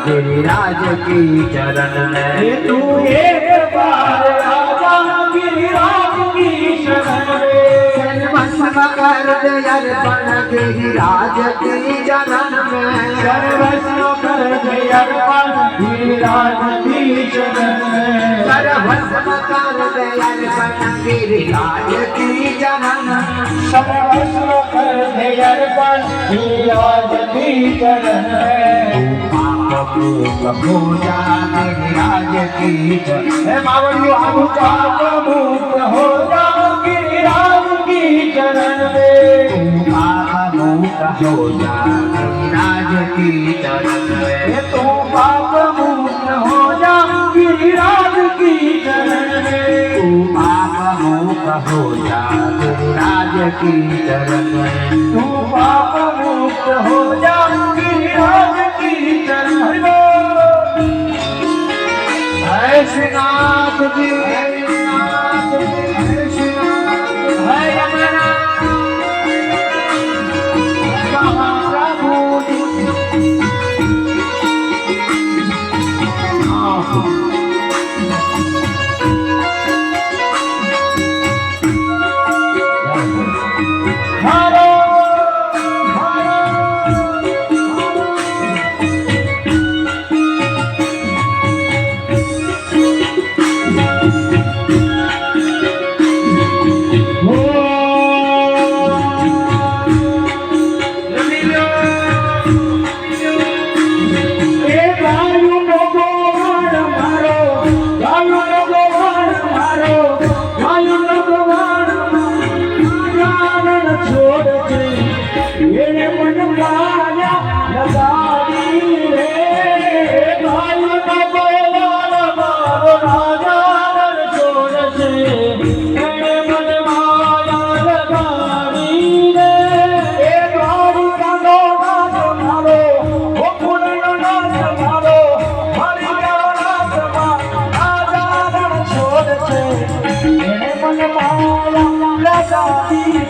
गिरिराज की चरण में। तू एक बार आजा गिरिराज की शरण में। सर्वस्व कर दे अर्पण गिरिराज की चरण में। सर्वस्व कर दे अर्पण गिरिराज की चरण में। सर्वस्व कर दे अर्पण गिरिराज की चरण में। सर्वस्व कर दे अर्पण गिरिराज की चरण में। पाप मुक्त हो जा गिरिराज की चरण में। मावड़ियों हम पाप मुक्त हो जा गिरिराज की चरण में। पाप मुक्त हो जा गिरिराज की चरण में। तू पाप मुक्त हो जा गिरिराज की चरण में। तू पाप मुक्त हो जा गिरिराज की चरण में। तू पाप मुक्त हो जा गिरिराज की चरण में। जय श्री नाथ जी, जय श्री नाथ, है यमुना महाप्रभु जी। हरो Radha